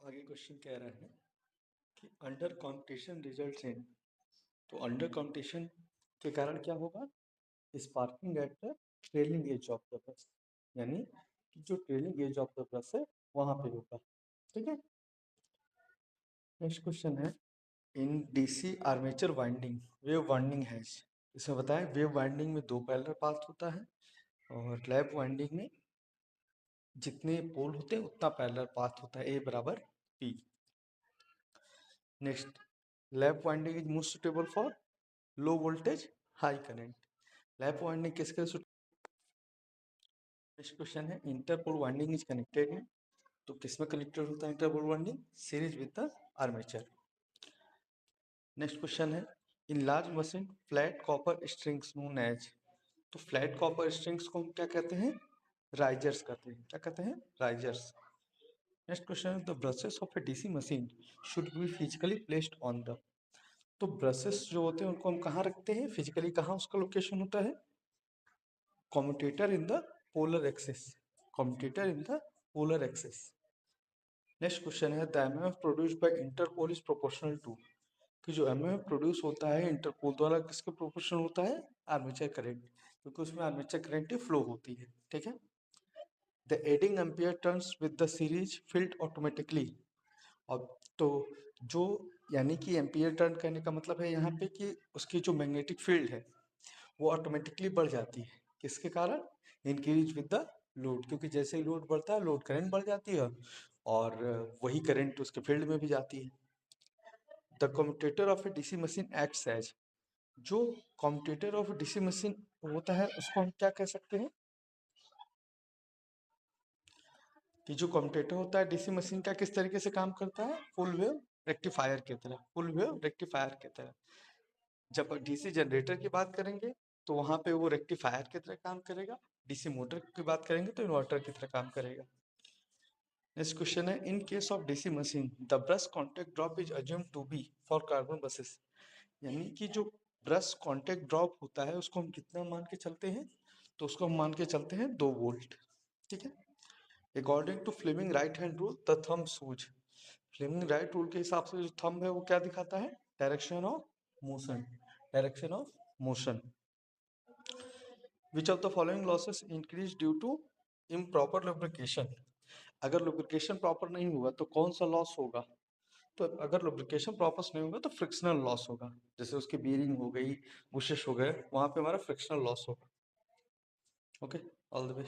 आगे क्वेश्चन कह रहा है कि अंडर कॉम्पिटिशन रिजल्ट्स इन, तो अंडर कॉम्पिटिशन के कारण क्या होगा, sparking at the trailing edge of the brush, यानी कि जो trailing edge of the brush है वहां पे होगा। ठीक है, नेक्स्ट क्वेश्चन है in DC armature winding wave winding है। इसमें बताया वेव वाइंडिंग में 2 पैरेलल पाथ होता है और लैप वाइंडिंग में जितने पोल होते हैं उतना पैरेलल पाथ होता है, ए बराबर P. Next, lap winding is most suitable for low voltage high current. Lap winding किसके लिए? नेक्स्ट क्वेश्चन है इंटरपोल वाइंडिंग इज कनेक्टेड है, तो किसमें कनेक्टेड होता है interpole winding? Series with the armature. Next question है in large machine flat copper strings known as, तो फ्लैट कॉपर स्ट्रिंग्स को हम क्या कहते हैं? राइजर्स कहते हैं। क्या कहते हैं? राइजर्स। नेक्स्ट क्वेश्चन है the brushes of a DC machine should be physically placed on the, तो ब्रशेस जो होते हैं उनको हम कहाँ रखते हैं फिजिकली? कहाँ उसका लोकेशन होता है? Commutator in the polar axis. Commutator in the polar axis. Next question है the MMF produced by interpole is proportional to, कि जो एमएमएफ प्रोड्यूस होता है इंटरपोल द्वारा किसके प्रोपोर्शनल होता है? आर्मेचर करंट, क्योंकि उसमें आर्मेचर करंट ही फ्लो होती है। ठीक है, the adding ampere turns with the series field automatically. अब तो जो, यानी कि एम्पियर टर्न करने का मतलब है यहाँ पे कि उसकी जो मैग्नेटिक फील्ड है वो ऑटोमेटिकली बढ़ जाती है। किसके कारण? इंक्रीज विद द लोड, क्योंकि जैसे ही लोड बढ़ता है लोड करंट बढ़ जाती है और वही करंट उसके फील्ड में भी जाती है। The commutator of a DC machine acts as, जो कम्यूटेटर ऑफ डीसी मशीन होता है उसको हम क्या कह सकते हैं? कि जो कम्यूटेटर होता है डीसी मशीन का किस तरीके से काम करता है? फुल वेव रेक्टिफायर की तरह। फुल वेव रेक्टिफायर की तरह। जब डीसी जनरेटर की बात करेंगे तो वहां पे वो रेक्टिफायर की तरह काम करेगा, डीसी मोटर की बात करेंगे तो इन्वर्टर की तरह काम करेगा। नेक्स्ट क्वेश्चन है in case of DC machine the brush contact drop is assumed to be for carbon brushes, यानी कि जो ब्रश कांटेक्ट ड्रॉप होता है उसको हम कितना मान के चलते हैं? तो उसको हम मान के चलते हैं 2 वोल्ट। ठीक है, according to Fleming right hand rule the thumb shows, Fleming right rule के हिसाब से जो थंब है वो क्या दिखाता है? Direction of motion. Direction of motion. Which of the following losses increase due to improper lubrication, अगर लुब्रिकेशन प्रॉपर नहीं हुआ तो कौन सा लॉस होगा? तो अगर लुब्रिकेशन प्रॉपर नहीं होगा तो फ्रिक्शनल लॉस होगा, जैसे उसकी बीयरिंग हो गई, बुशेस हो गए, वहां पे हमारा फ्रिक्शनल लॉस होगा। Okay, all the best.